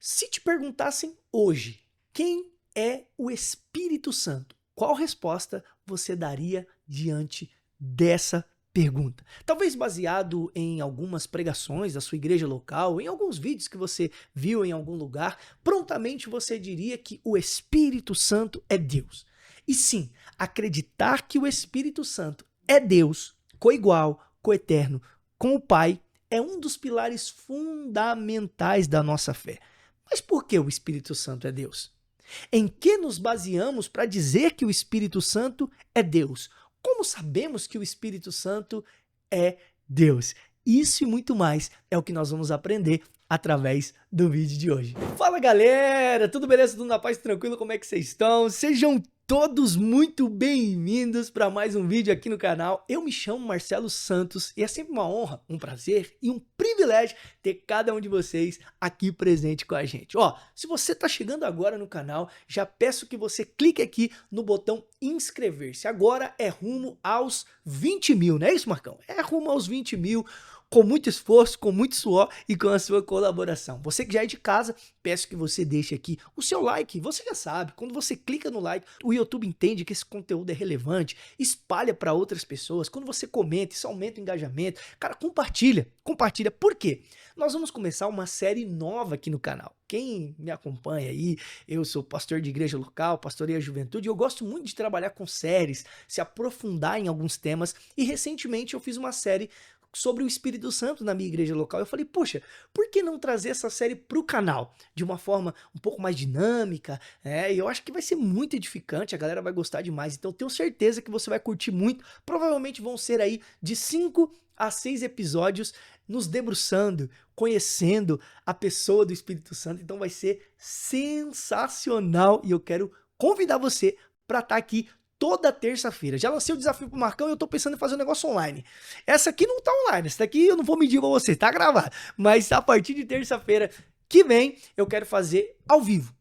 Se te perguntassem hoje quem é o Espírito Santo, qual resposta você daria diante dessa pergunta? Talvez baseado em algumas pregações da sua igreja local, em alguns vídeos que você viu em algum lugar, prontamente você diria que o Espírito Santo é Deus. E sim, acreditar que o Espírito Santo é Deus, coigual, coeterno, com o Pai, é um dos pilares fundamentais da nossa fé. Mas por que o Espírito Santo é Deus? Em que nos baseamos para dizer que o Espírito Santo é Deus? Como sabemos que o Espírito Santo é Deus? Isso e muito mais é o que nós vamos aprender através do vídeo de hoje. Fala galera, tudo beleza? Tudo na paz, tranquilo? Como é que vocês estão? Sejam todos muito bem-vindos para mais um vídeo aqui no canal. Eu me chamo Marcelo Santos e é sempre uma honra, um prazer e um privilégio ter cada um de vocês aqui presente com a gente. Ó, se você está chegando agora no canal, já peço que você clique aqui no botão inscrever-se. Agora é rumo aos 20 mil, não é isso, Marcão? É rumo aos 20 mil. Com muito esforço, com muito suor e com a sua colaboração. Você que já é de casa, peço que você deixe aqui o seu like. Você já sabe, quando você clica no like, o YouTube entende que esse conteúdo é relevante, espalha para outras pessoas. Quando você comenta, isso aumenta o engajamento. Cara, compartilha. Por quê? Nós vamos começar uma série nova aqui no canal. Quem me acompanha aí, eu sou pastor de igreja local, pastoreio a juventude, e eu gosto muito de trabalhar com séries, se aprofundar em alguns temas, e recentemente eu fiz uma série sobre o Espírito Santo na minha igreja local. Eu falei, poxa, por que não trazer essa série para o canal? De uma forma um pouco mais dinâmica, e eu acho que vai ser muito edificante, a galera vai gostar demais, então tenho certeza que você vai curtir muito. Provavelmente vão ser aí de 5 a 6 episódios nos debruçando, conhecendo a pessoa do Espírito Santo, então vai ser sensacional e eu quero convidar você para estar aqui toda terça-feira. Já lancei o desafio pro Marcão e eu tô pensando em fazer um negócio online. Essa aqui não tá online, essa daqui eu não vou medir com você, tá gravado. Mas a partir de terça-feira que vem, eu quero fazer ao vivo.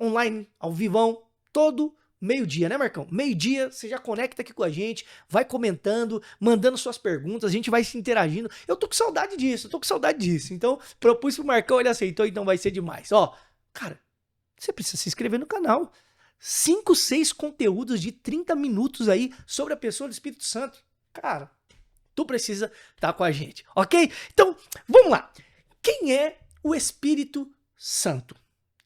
Online, ao vivão, todo meio-dia, né, Marcão? Meio-dia, você já conecta aqui com a gente, vai comentando, mandando suas perguntas, a gente vai se interagindo. Eu tô com saudade disso, Então, propus pro Marcão, ele aceitou, então vai ser demais. Ó, cara, você precisa se inscrever no canal. 5, 6 conteúdos de 30 minutos aí sobre a pessoa do Espírito Santo. Cara, tu precisa estar com a gente, ok? Então, vamos lá. Quem é o Espírito Santo?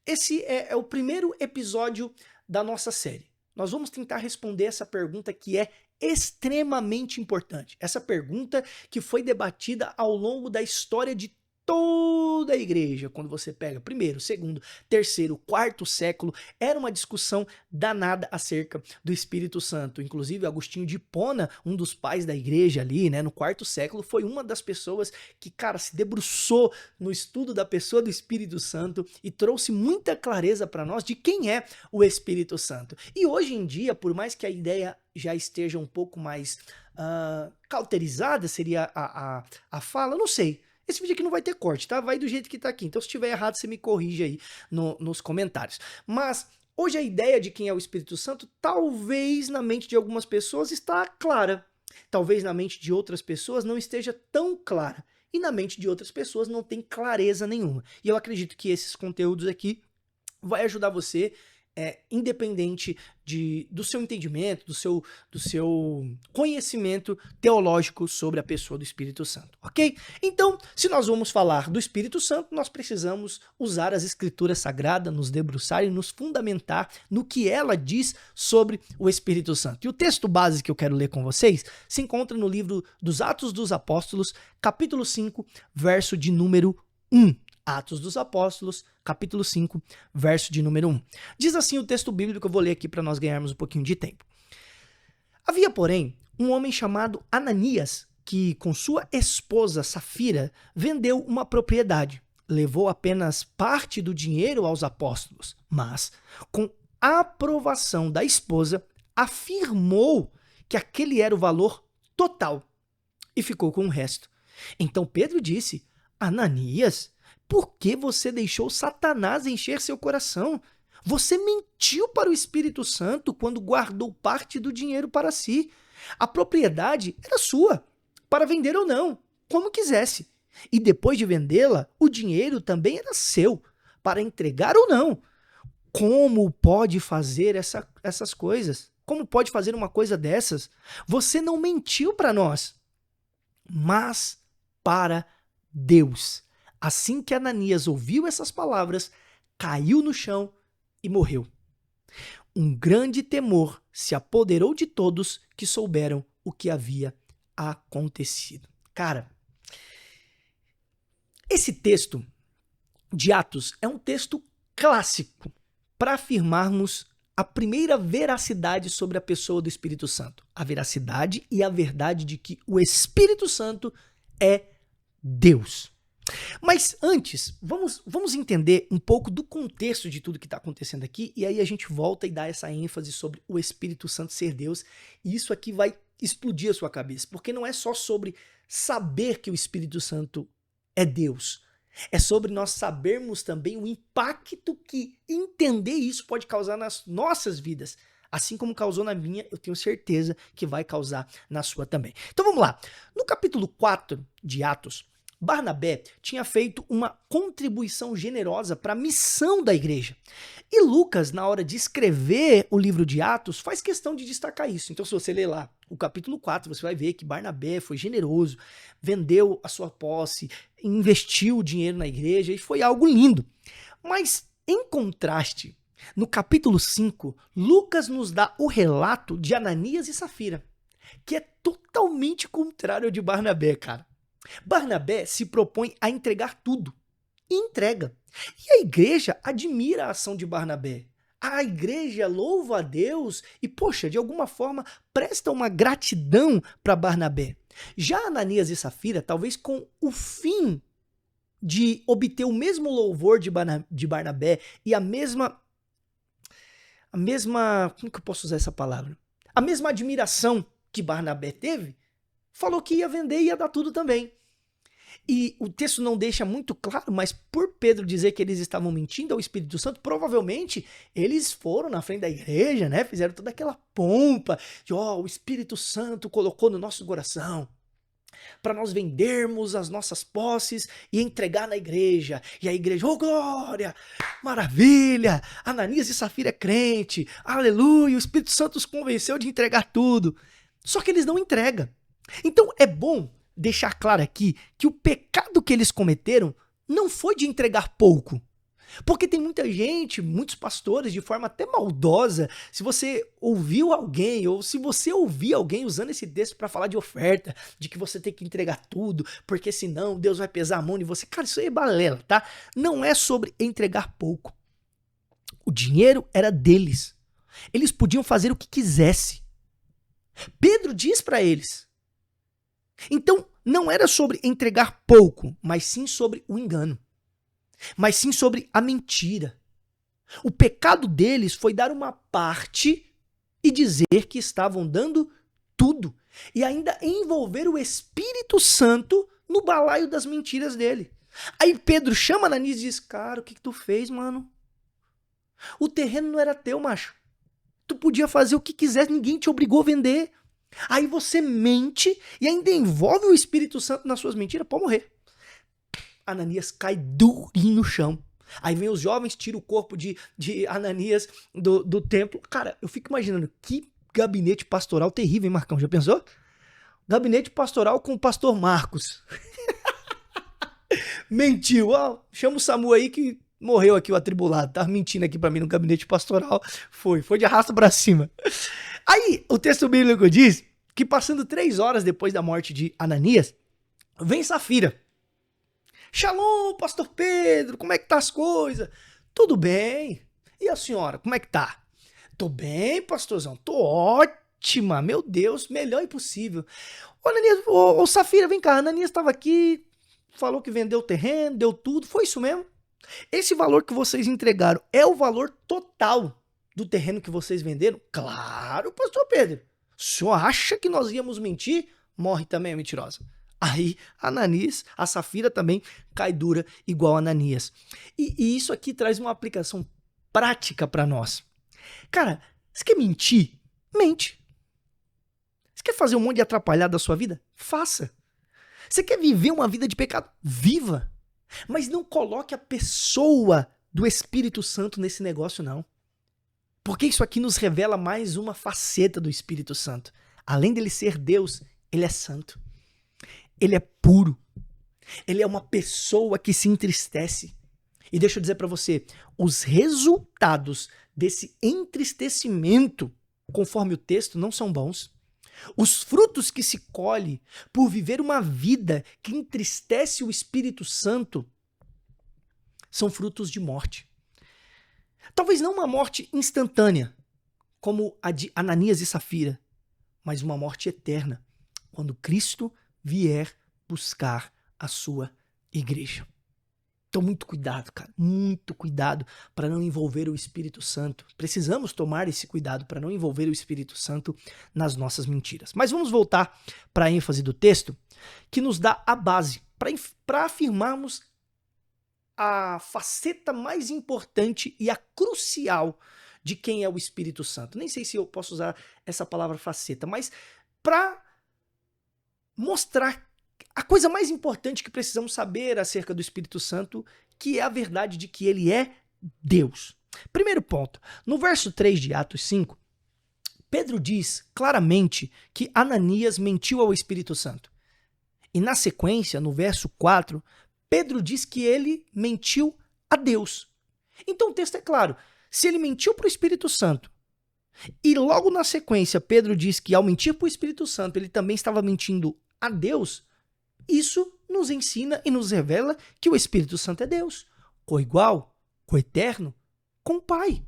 Esse é o primeiro episódio da nossa série. Nós vamos tentar responder essa pergunta que é extremamente importante. Essa pergunta que foi debatida ao longo da história de toda a igreja, quando você pega primeiro, segundo, terceiro, quarto século, era uma discussão danada acerca do Espírito Santo. Inclusive, Agostinho de Hipona, um dos pais da igreja ali, né, no quarto século, foi uma das pessoas que, cara, se debruçou no estudo da pessoa do Espírito Santo e trouxe muita clareza para nós de quem é o Espírito Santo. E hoje em dia, por mais que a ideia já esteja um pouco mais cauterizada, seria a fala, não sei. Esse vídeo aqui não vai ter corte, tá? Vai do jeito que tá aqui. Então, se estiver errado, você me corrige aí nos comentários. Mas, hoje a ideia de quem é o Espírito Santo, talvez na mente de algumas pessoas está clara. Talvez na mente de outras pessoas não esteja tão clara. E na mente de outras pessoas não tem clareza nenhuma. E eu acredito que esses conteúdos aqui vai ajudar você, independente do seu entendimento, do seu conhecimento teológico sobre a pessoa do Espírito Santo, ok? Então, se nós vamos falar do Espírito Santo, nós precisamos usar as Escrituras Sagradas, nos debruçar e nos fundamentar no que ela diz sobre o Espírito Santo. E o texto base que eu quero ler com vocês se encontra no livro dos Atos dos Apóstolos, capítulo 5, verso de número 1. Atos dos Apóstolos, capítulo 5, verso de número 1. Diz assim o texto bíblico, eu vou ler aqui para nós ganharmos um pouquinho de tempo. Havia, porém, um homem chamado Ananias, que com sua esposa Safira vendeu uma propriedade. Levou apenas parte do dinheiro aos apóstolos, mas, com a aprovação da esposa, afirmou que aquele era o valor total e ficou com o resto. Então Pedro disse, Ananias, por que você deixou Satanás encher seu coração? Você mentiu para o Espírito Santo quando guardou parte do dinheiro para si. A propriedade era sua, para vender ou não, como quisesse. E depois de vendê-la, o dinheiro também era seu, para entregar ou não. Como pode fazer essas coisas? Como pode fazer uma coisa dessas? Você não mentiu para nós, mas para Deus. Assim que Ananias ouviu essas palavras, caiu no chão e morreu. Um grande temor se apoderou de todos que souberam o que havia acontecido. Cara, esse texto de Atos é um texto clássico para afirmarmos a primeira veracidade sobre a pessoa do Espírito Santo. A veracidade e a verdade de que o Espírito Santo é Deus. Mas antes, vamos entender um pouco do contexto de tudo que está acontecendo aqui, e aí a gente volta e dá essa ênfase sobre o Espírito Santo ser Deus, e isso aqui vai explodir a sua cabeça, porque não é só sobre saber que o Espírito Santo é Deus, é sobre nós sabermos também o impacto que entender isso pode causar nas nossas vidas. Assim como causou na minha, eu tenho certeza que vai causar na sua também. Então vamos lá. No capítulo 4 de Atos, Barnabé tinha feito uma contribuição generosa para a missão da igreja. E Lucas, na hora de escrever o livro de Atos, faz questão de destacar isso. Então, se você ler lá o capítulo 4, você vai ver que Barnabé foi generoso, vendeu a sua posse, investiu o dinheiro na igreja e foi algo lindo. Mas, em contraste, no capítulo 5, Lucas nos dá o relato de Ananias e Safira, que é totalmente contrário ao de Barnabé, cara. Barnabé se propõe a entregar tudo e entrega. E a igreja admira a ação de Barnabé. A igreja louva a Deus e, poxa, de alguma forma presta uma gratidão para Barnabé. Já Ananias e Safira, talvez com o fim de obter o mesmo louvor de Barnabé e a mesma, como que eu posso usar essa palavra? A mesma admiração que Barnabé teve, falou que ia vender e ia dar tudo também. E o texto não deixa muito claro, mas por Pedro dizer que eles estavam mentindo ao Espírito Santo, provavelmente eles foram na frente da igreja, né? Fizeram toda aquela pompa de, o Espírito Santo colocou no nosso coração para nós vendermos as nossas posses e entregar na igreja. E a igreja, glória, maravilha, Ananias e Safira é crente, aleluia, o Espírito Santo os convenceu de entregar tudo. Só que eles não entregam. Então é bom deixar claro aqui que o pecado que eles cometeram não foi de entregar pouco. Porque tem muita gente, muitos pastores, de forma até maldosa, se você ouviu alguém, ou se você ouvir alguém usando esse texto para falar de oferta, de que você tem que entregar tudo, porque senão Deus vai pesar a mão em você. Cara, isso aí é balela, tá? Não é sobre entregar pouco. O dinheiro era deles. Eles podiam fazer o que quisesse. Pedro diz para eles. Então, não era sobre entregar pouco, mas sim sobre o engano. Mas sim sobre a mentira. O pecado deles foi dar uma parte e dizer que estavam dando tudo. E ainda envolver o Espírito Santo no balaio das mentiras dele. Aí Pedro chama Ananias e diz, cara, o que tu fez, mano? O terreno não era teu, macho. Tu podia fazer o que quisesse, ninguém te obrigou a vender. Aí você mente e ainda envolve o Espírito Santo nas suas mentiras, pode morrer. Ananias cai durinho no chão. Aí vem os jovens, tiram o corpo de Ananias do templo. Cara, eu fico imaginando, que gabinete pastoral terrível, hein, Marcão? Já pensou? Gabinete pastoral com o pastor Marcos. Mentiu, chama o Samu aí que morreu aqui o atribulado. Tá mentindo aqui pra mim no gabinete pastoral. Foi de arrasta pra cima. Aí, o texto bíblico diz que passando 3 horas depois da morte de Ananias, vem Safira. Shalom, pastor Pedro, como é que tá as coisas? Tudo bem. E a senhora, como é que tá? Tô bem, pastorzão, tô ótima, meu Deus, melhor impossível. Ô, Ananias, ô Safira, vem cá, Ananias tava aqui, falou que vendeu o terreno, deu tudo, foi isso mesmo? Esse valor que vocês entregaram é o valor total do terreno que vocês venderam? Claro, pastor Pedro. O senhor acha que nós íamos mentir? Morre também a mentirosa. Aí Ananias, a Safira também cai dura igual a Ananias. E isso aqui traz uma aplicação prática para nós. Cara, você quer mentir? Mente. Você quer fazer um monte de atrapalhada da sua vida? Faça. Você quer viver uma vida de pecado? Viva. Mas não coloque a pessoa do Espírito Santo nesse negócio, não. Porque isso aqui nos revela mais uma faceta do Espírito Santo. Além dele ser Deus, ele é santo. Ele é puro. Ele é uma pessoa que se entristece. E deixa eu dizer para você, os resultados desse entristecimento, conforme o texto, não são bons. Os frutos que se colhe por viver uma vida que entristece o Espírito Santo são frutos de morte. Talvez não uma morte instantânea, como a de Ananias e Safira, mas uma morte eterna, quando Cristo vier buscar a sua igreja. Então, muito cuidado, cara. Muito cuidado para não envolver o Espírito Santo. Precisamos tomar esse cuidado para não envolver o Espírito Santo nas nossas mentiras. Mas vamos voltar para a ênfase do texto, que nos dá a base para afirmarmos a faceta mais importante e a crucial de quem é o Espírito Santo. Nem sei se eu posso usar essa palavra faceta, mas para mostrar a coisa mais importante que precisamos saber acerca do Espírito Santo, que é a verdade de que ele é Deus. Primeiro ponto, no verso 3 de Atos 5, Pedro diz claramente que Ananias mentiu ao Espírito Santo. E na sequência, no verso 4, Pedro diz que ele mentiu a Deus. Então o texto é claro, se ele mentiu para o Espírito Santo, e logo na sequência Pedro diz que ao mentir para o Espírito Santo ele também estava mentindo a Deus, isso nos ensina e nos revela que o Espírito Santo é Deus, coigual, coeterno, com o Pai.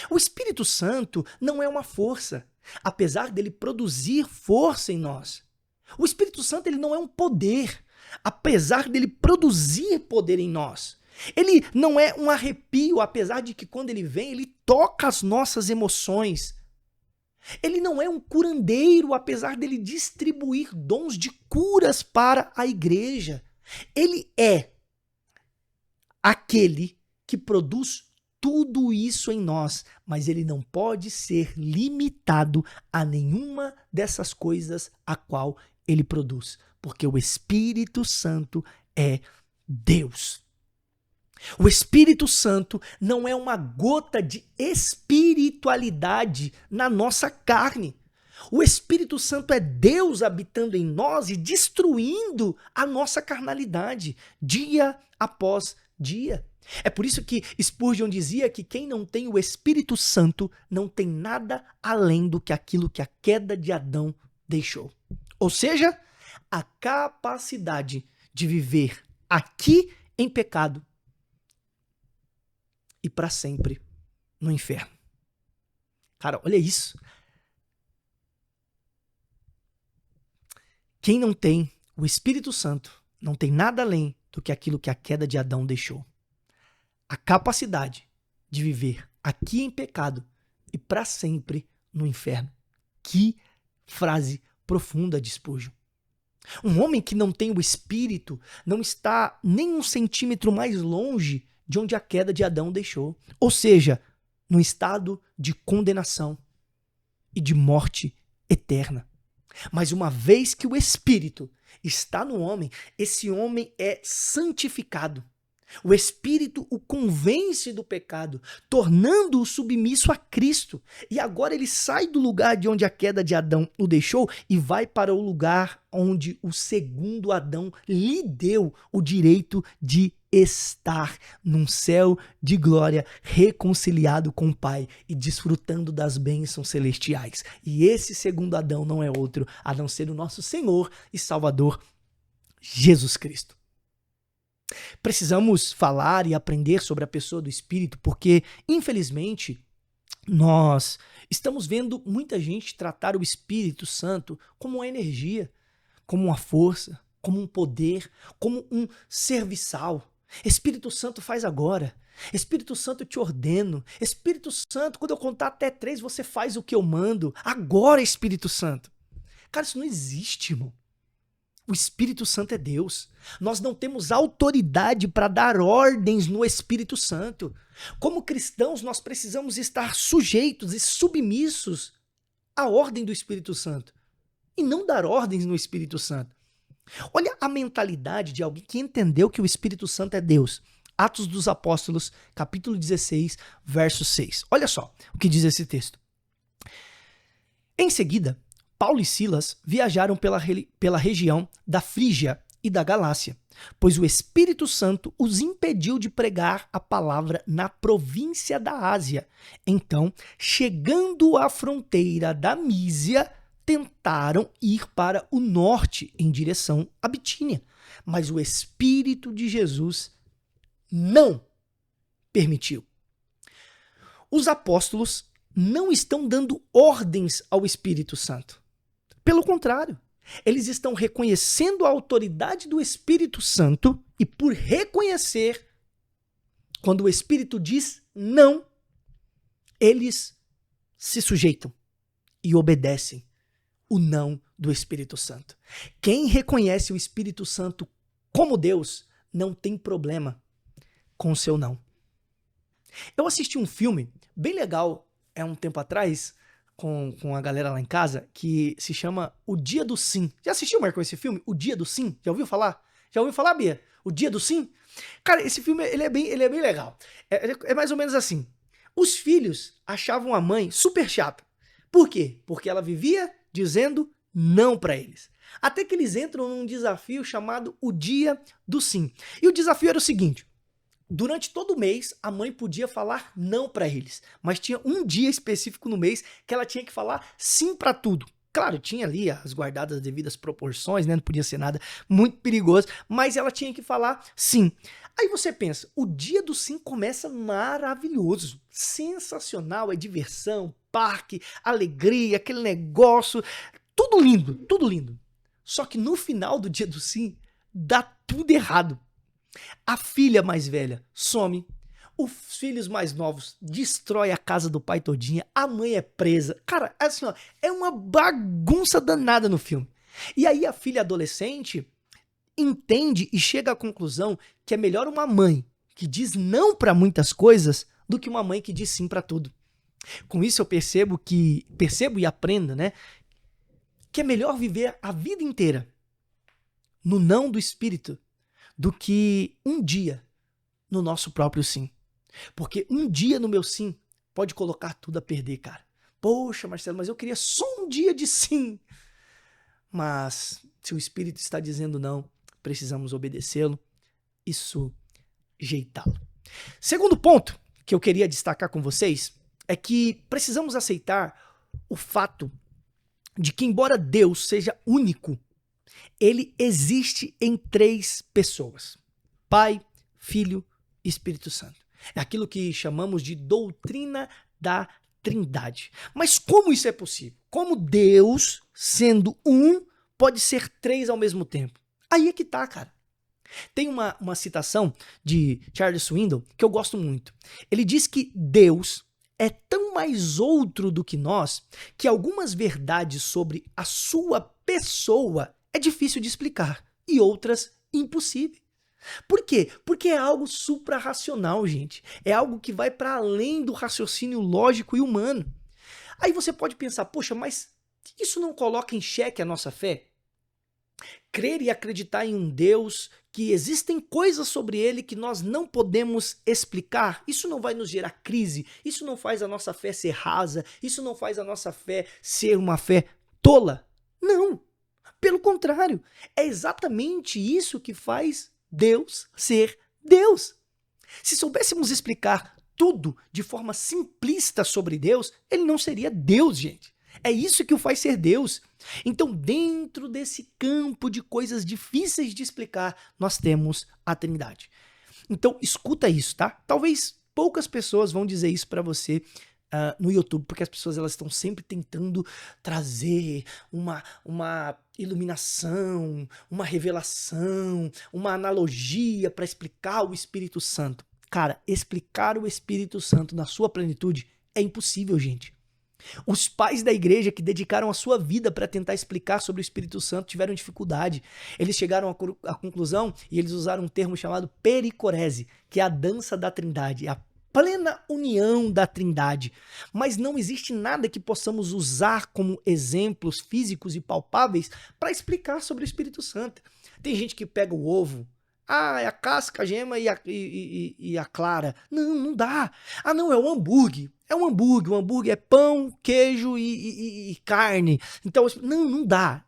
O Espírito Santo não é uma força, apesar dele produzir força em nós. O Espírito Santo ele não é um poder, apesar dele produzir poder em nós. Ele não é um arrepio, apesar de que quando ele vem, ele toca as nossas emoções. Ele não é um curandeiro, apesar dele distribuir dons de curas para a igreja. Ele é aquele que produz tudo isso em nós, mas ele não pode ser limitado a nenhuma dessas coisas a qual ele produz, porque o Espírito Santo é Deus. O Espírito Santo não é uma gota de espiritualidade na nossa carne. O Espírito Santo é Deus habitando em nós e destruindo a nossa carnalidade, dia após dia. É por isso que Spurgeon dizia que quem não tem o Espírito Santo não tem nada além do que aquilo que a queda de Adão deixou. Ou seja, a capacidade de viver aqui em pecado e para sempre no inferno. Cara, olha isso. Quem não tem o Espírito Santo não tem nada além do que aquilo que a queda de Adão deixou. A capacidade de viver aqui em pecado e para sempre no inferno. Que frase profunda de Spurgeon. Um homem que não tem o Espírito não está nem um centímetro mais longe de onde a queda de Adão deixou. Ou seja, no estado de condenação e de morte eterna. Mas uma vez que o Espírito está no homem, esse homem é santificado. O Espírito o convence do pecado, tornando-o submisso a Cristo. E agora ele sai do lugar de onde a queda de Adão o deixou e vai para o lugar onde o segundo Adão lhe deu o direito de estar num céu de glória, reconciliado com o Pai e desfrutando das bênçãos celestiais. E esse segundo Adão não é outro a não ser o nosso Senhor e Salvador Jesus Cristo. Precisamos falar e aprender sobre a pessoa do Espírito, porque, infelizmente, nós estamos vendo muita gente tratar o Espírito Santo como uma energia, como uma força, como um poder, como um serviçal. Espírito Santo faz agora. Espírito Santo, eu te ordeno. Espírito Santo, quando eu contar até 3, você faz o que eu mando. Agora, Espírito Santo. Cara, isso não existe, irmão. O Espírito Santo é Deus. Nós não temos autoridade para dar ordens no Espírito Santo. Como cristãos, nós precisamos estar sujeitos e submissos à ordem do Espírito Santo e não dar ordens no Espírito Santo. Olha a mentalidade de alguém que entendeu que o Espírito Santo é Deus. Atos dos Apóstolos, capítulo 16, verso 6. Olha só o que diz esse texto. Em seguida, Paulo e Silas viajaram pela região da Frígia e da Galácia, pois o Espírito Santo os impediu de pregar a palavra na província da Ásia. Então, chegando à fronteira da Mísia, tentaram ir para o norte em direção à Bitínia, mas o Espírito de Jesus não permitiu. Os apóstolos não estão dando ordens ao Espírito Santo. Pelo contrário, eles estão reconhecendo a autoridade do Espírito Santo e, por reconhecer, quando o Espírito diz não, eles se sujeitam e obedecem o não do Espírito Santo. Quem reconhece o Espírito Santo como Deus não tem problema com o seu não. Eu assisti um filme bem legal um tempo atrás com a galera lá em casa que se chama O Dia do Sim. Já assistiu, Marcão, esse filme? O Dia do Sim? Já ouviu falar? Já ouviu falar, Bia? O Dia do Sim? Cara, esse filme ele é bem legal. É mais ou menos assim. Os filhos achavam a mãe super chata. Por quê? Porque ela vivia dizendo não para eles. Até que eles entram num desafio chamado O Dia do Sim. E o desafio era o seguinte: durante todo o mês, a mãe podia falar não para eles, mas tinha um dia específico no mês que ela tinha que falar sim para tudo. Claro, tinha ali as guardadas as devidas proporções, né? Não podia ser nada muito perigoso, mas ela tinha que falar sim. Aí você pensa, o dia do sim começa maravilhoso, sensacional, é diversão, parque, alegria, aquele negócio, tudo lindo, tudo lindo. Só que no final do dia do sim, dá tudo errado. A filha mais velha some, os filhos mais novos destrói a casa do pai todinha, a mãe é presa. Cara, assim, ó, é uma bagunça danada no filme. E aí a filha adolescente entende e chega à conclusão que é melhor uma mãe que diz não para muitas coisas do que uma mãe que diz sim para tudo. Com isso eu percebo e aprendo, né, que é melhor viver a vida inteira no não do Espírito do que um dia no nosso próprio sim. Porque um dia no meu sim pode colocar tudo a perder, cara. Poxa, Marcelo, mas eu queria só um dia de sim. Mas se o Espírito está dizendo não, precisamos obedecê-lo e sujeitá-lo. Segundo ponto que eu queria destacar com vocês é que precisamos aceitar o fato de que, embora Deus seja único, ele existe em 3 pessoas: Pai, Filho e Espírito Santo. É aquilo que chamamos de doutrina da Trindade. Mas como isso é possível? Como Deus, sendo um, pode ser 3 ao mesmo tempo? Aí é que tá, cara. Tem uma citação de Charles Swindoll que eu gosto muito. Ele diz que Deus é tão mais outro do que nós que algumas verdades sobre a sua pessoa é difícil de explicar e outras impossíveis. Por quê? Porque é algo suprarracional, gente. É algo que vai para além do raciocínio lógico e humano. Aí você pode pensar, poxa, mas isso não coloca em xeque a nossa fé? Crer e acreditar em um Deus, que existem coisas sobre ele que nós não podemos explicar, isso não vai nos gerar crise, isso não faz a nossa fé ser rasa, isso não faz a nossa fé ser uma fé tola? Não. Pelo contrário, é exatamente isso que faz Deus ser Deus. Se soubéssemos explicar tudo de forma simplista sobre Deus, ele não seria Deus, gente. É isso que o faz ser Deus. Então, dentro desse campo de coisas difíceis de explicar, nós temos a Trindade. Então, escuta isso, tá? Talvez poucas pessoas vão dizer isso pra você no YouTube, porque as pessoas elas estão sempre tentando trazer uma iluminação, uma revelação, uma analogia para explicar o Espírito Santo. Cara, explicar o Espírito Santo na sua plenitude é impossível, gente. Os pais da igreja que dedicaram a sua vida para tentar explicar sobre o Espírito Santo tiveram dificuldade. Eles chegaram à conclusão e eles usaram um termo chamado pericorese, que é a dança da Trindade, a plena união da Trindade. Mas não existe nada que possamos usar como exemplos físicos e palpáveis para explicar sobre o Espírito Santo. Tem gente que pega o ovo, Ah, é a casca, a gema e a clara. Não, não dá. Ah, não, é o hambúrguer. É um hambúrguer. O hambúrguer é pão, queijo e carne. Então, não dá.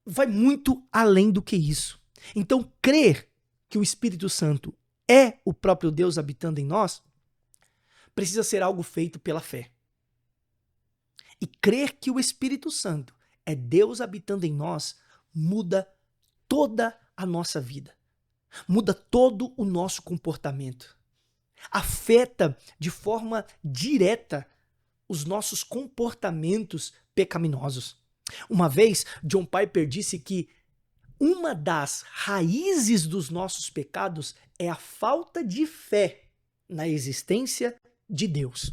Vai muito além do que isso. Então, crer que o Espírito Santo é o próprio Deus habitando em nós precisa ser algo feito pela fé. E crer que o Espírito Santo é Deus habitando em nós muda toda a nossa vida. Muda todo o nosso comportamento. Afeta de forma direta os nossos comportamentos pecaminosos. Uma vez, John Piper disse que uma das raízes dos nossos pecados é a falta de fé na existência de Deus.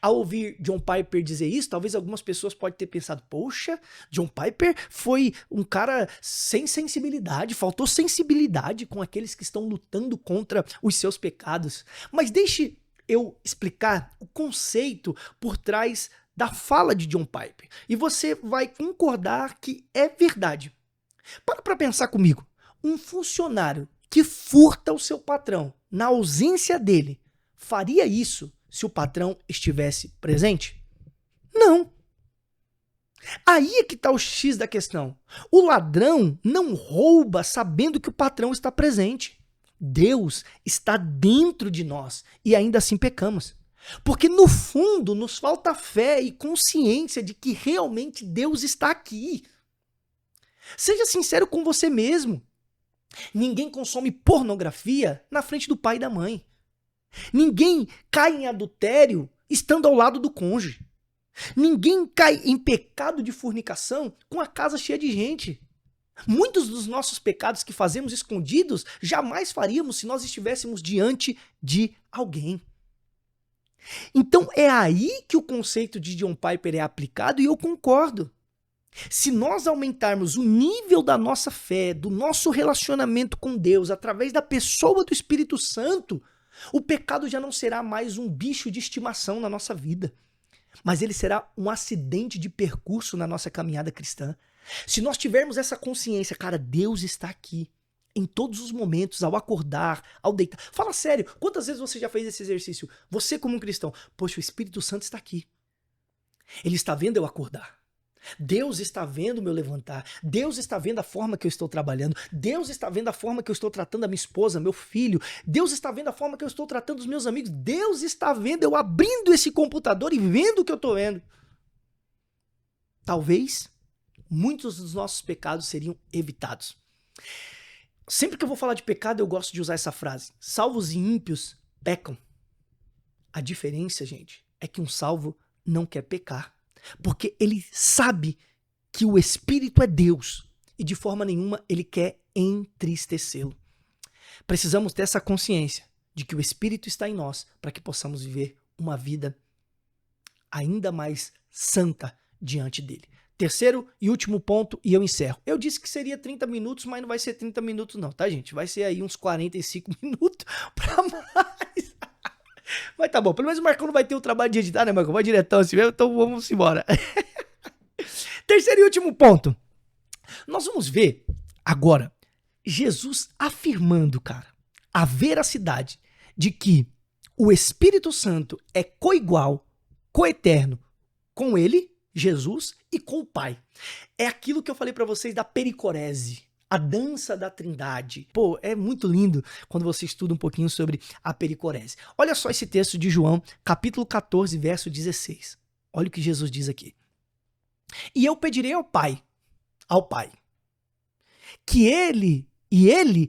Ao ouvir John Piper dizer isso, talvez algumas pessoas podem ter pensado, poxa, John Piper foi um cara sem sensibilidade, faltou sensibilidade com aqueles que estão lutando contra os seus pecados. Mas deixe eu explicar o conceito por trás da fala de John Piper. E você vai concordar que é verdade. Para pensar comigo. Um funcionário que furta o seu patrão na ausência dele, faria isso se o patrão estivesse presente? Não. Aí é que está o X da questão. O ladrão não rouba sabendo que o patrão está presente. Deus está dentro de nós e ainda assim pecamos. Porque no fundo nos falta fé e consciência de que realmente Deus está aqui. Seja sincero com você mesmo. Ninguém consome pornografia na frente do pai e da mãe. Ninguém cai em adultério estando ao lado do cônjuge. Ninguém cai em pecado de fornicação com a casa cheia de gente. Muitos dos nossos pecados que fazemos escondidos jamais faríamos se nós estivéssemos diante de alguém. Então é aí que o conceito de John Piper é aplicado e eu concordo. Se nós aumentarmos o nível da nossa fé, do nosso relacionamento com Deus, através da pessoa do Espírito Santo, o pecado já não será mais um bicho de estimação na nossa vida, mas ele será um acidente de percurso na nossa caminhada cristã. Se nós tivermos essa consciência, cara, Deus está aqui, em todos os momentos, ao acordar, ao deitar. Fala sério, quantas vezes você já fez esse exercício? Você como um cristão, poxa, o Espírito Santo está aqui. Ele está vendo eu acordar. Deus está vendo o meu levantar. Deus está vendo a forma que eu estou trabalhando. Deus está vendo a forma que eu estou tratando a minha esposa, meu filho. Deus está vendo a forma que eu estou tratando os meus amigos. Deus está vendo eu abrindo esse computador e vendo o que eu estou vendo. Talvez muitos dos nossos pecados seriam evitados. Sempre que eu vou falar de pecado, eu gosto de usar essa frase. Salvos e ímpios pecam. A diferença, gente, é que um salvo não quer pecar. Porque ele sabe que o Espírito é Deus e de forma nenhuma ele quer entristecê-lo. Precisamos dessa consciência de que o Espírito está em nós para que possamos viver uma vida ainda mais santa diante dele. Terceiro e último ponto e eu encerro. Eu disse que seria 30 minutos, mas não vai ser 30 minutos não, tá, gente? Vai ser aí uns 45 minutos para mais. Mas tá bom, pelo menos o Marcão não vai ter o trabalho de editar, né, Marcão? Vai diretão assim mesmo, então vamos embora. Terceiro e último ponto. Nós vamos ver agora Jesus afirmando, cara, a veracidade de que o Espírito Santo é coigual, coeterno com ele, Jesus, e com o Pai. É aquilo que eu falei pra vocês da pericorese. A dança da Trindade. Pô, é muito lindo quando você estuda um pouquinho sobre a pericorese. Olha só esse texto de João, capítulo 14, verso 16. Olha o que Jesus diz aqui. E eu pedirei ao Pai, que ele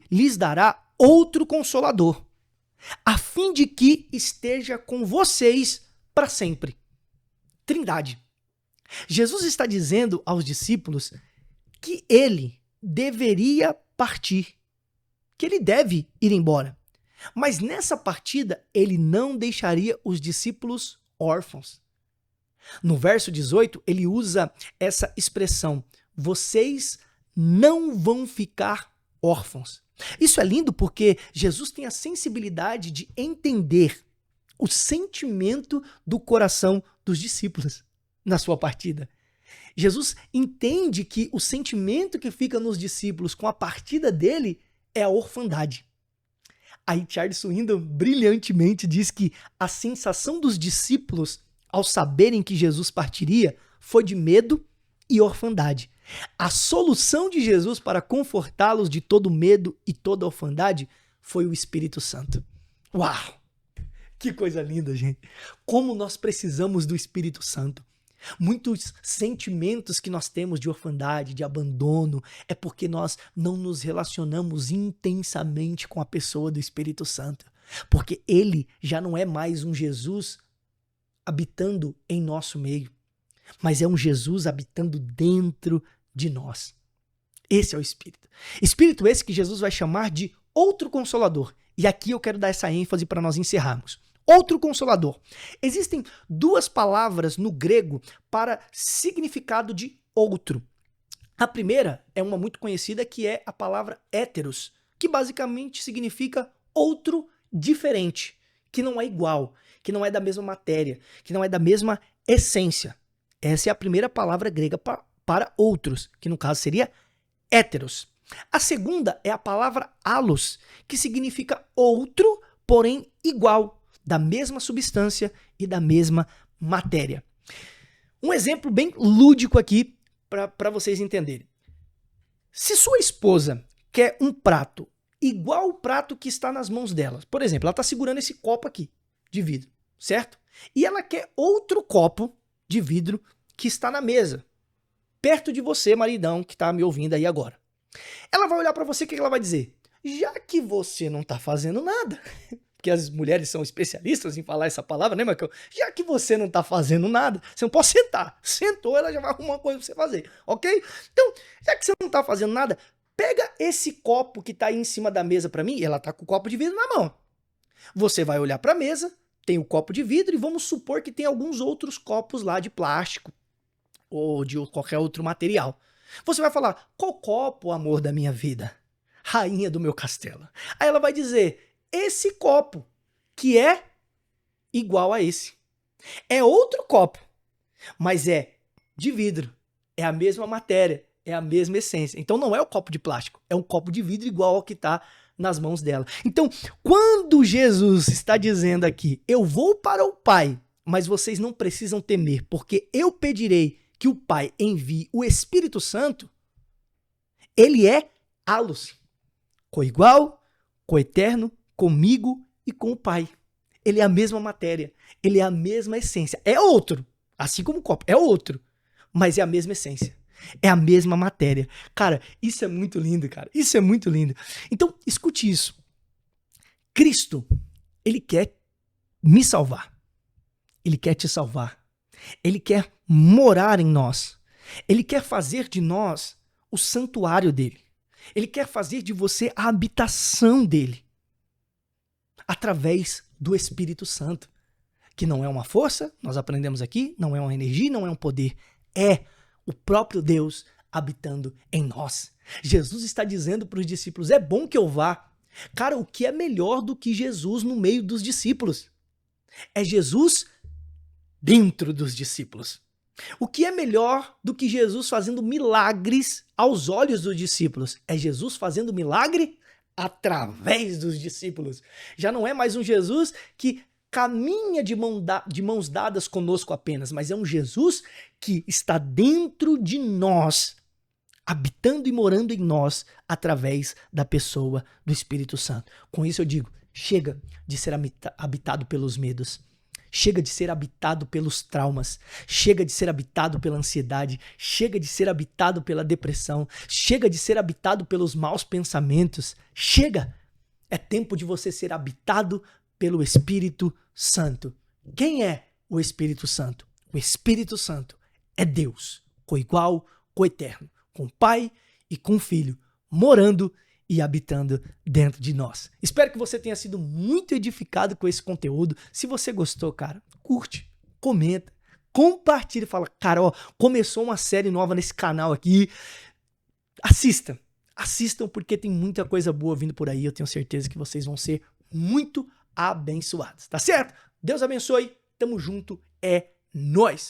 lhes dará outro consolador, a fim de que esteja com vocês para sempre. Trindade. Jesus está dizendo aos discípulos que ele deveria partir, que ele deve ir embora. Mas nessa partida, ele não deixaria os discípulos órfãos. No verso 18, ele usa essa expressão, vocês não vão ficar órfãos. Isso é lindo porque Jesus tem a sensibilidade de entender o sentimento do coração dos discípulos na sua partida. Jesus entende que o sentimento que fica nos discípulos com a partida dele é a orfandade. Aí Charles Swindoll brilhantemente diz que a sensação dos discípulos ao saberem que Jesus partiria foi de medo e orfandade. A solução de Jesus para confortá-los de todo medo e toda orfandade foi o Espírito Santo. Uau! Que coisa linda, gente. Como nós precisamos do Espírito Santo. Muitos sentimentos que nós temos de orfandade, de abandono, é porque nós não nos relacionamos intensamente com a pessoa do Espírito Santo. Porque ele já não é mais um Jesus habitando em nosso meio, mas é um Jesus habitando dentro de nós. Esse é o Espírito. Espírito esse que Jesus vai chamar de outro Consolador. E aqui eu quero dar essa ênfase para nós encerrarmos. Outro Consolador. Existem duas palavras no grego para significado de outro. A primeira é uma muito conhecida, que é a palavra héteros, que basicamente significa outro diferente, que não é igual, que não é da mesma matéria, que não é da mesma essência. Essa é a primeira palavra grega para outros, que no caso seria héteros. A segunda é a palavra allos, que significa outro, porém igual, da mesma substância e da mesma matéria. Um exemplo bem lúdico aqui para vocês entenderem. Se sua esposa quer um prato igual ao prato que está nas mãos dela, por exemplo, ela está segurando esse copo aqui de vidro, certo? E ela quer outro copo de vidro que está na mesa, perto de você, maridão, que está me ouvindo aí agora. Ela vai olhar para você, o que ela vai dizer? Já que você não está fazendo nada, porque as mulheres são especialistas em falar essa palavra, né, Marcão? Já que você não está fazendo nada, você não pode sentar. Sentou, ela já vai arrumar uma coisa para você fazer, ok? Então, já que você não está fazendo nada, pega esse copo que está aí em cima da mesa para mim, e ela está com o copo de vidro na mão. Você vai olhar para a mesa, tem o copo de vidro, e vamos supor que tem alguns outros copos lá de plástico, ou de qualquer outro material. Você vai falar, qual copo, amor da minha vida? Rainha do meu castelo. Aí ela vai dizer, esse copo, que é igual a esse. É outro copo, mas é de vidro. É a mesma matéria, é a mesma essência. Então não é o copo de plástico, é um copo de vidro igual ao que está nas mãos dela. Então, quando Jesus está dizendo aqui, eu vou para o Pai, mas vocês não precisam temer, porque eu pedirei que o Pai envie o Espírito Santo, ele é allos, coigual, coeterno, comigo e com o Pai. Ele é a mesma matéria, ele é a mesma essência. É outro, assim como o copo, é outro, mas é a mesma essência. É a mesma matéria. Cara, isso é muito lindo, cara. Isso é muito lindo. Então, escute isso. Cristo, ele quer me salvar. Ele quer te salvar. Ele quer morar em nós. Ele quer fazer de nós o santuário dele. Ele quer fazer de você a habitação dele. Através do Espírito Santo. Que não é uma força, nós aprendemos aqui, não é uma energia, não é um poder. É o próprio Deus habitando em nós. Jesus está dizendo para os discípulos, é bom que eu vá. Cara, o que é melhor do que Jesus no meio dos discípulos? É Jesus dentro dos discípulos. O que é melhor do que Jesus fazendo milagres aos olhos dos discípulos? É Jesus fazendo milagre através dos discípulos. Já não é mais um Jesus que caminha de mãos dadas conosco apenas, mas é um Jesus que está dentro de nós, habitando e morando em nós através da pessoa do Espírito Santo. Com isso eu digo, chega de ser habitado pelos medos. Chega de ser habitado pelos traumas, chega de ser habitado pela ansiedade, chega de ser habitado pela depressão, chega de ser habitado pelos maus pensamentos, chega! É tempo de você ser habitado pelo Espírito Santo. Quem é o Espírito Santo? O Espírito Santo é Deus, coigual, coeterno, com o Pai e com o Filho, morando e habitando dentro de nós. Espero que você tenha sido muito edificado com esse conteúdo. Se você gostou, cara, curte, comenta, compartilha, fala, cara, ó, começou uma série nova nesse canal aqui. Assistam porque tem muita coisa boa vindo por aí. Eu tenho certeza que vocês vão ser muito abençoados, tá certo? Deus abençoe, tamo junto, é nóis!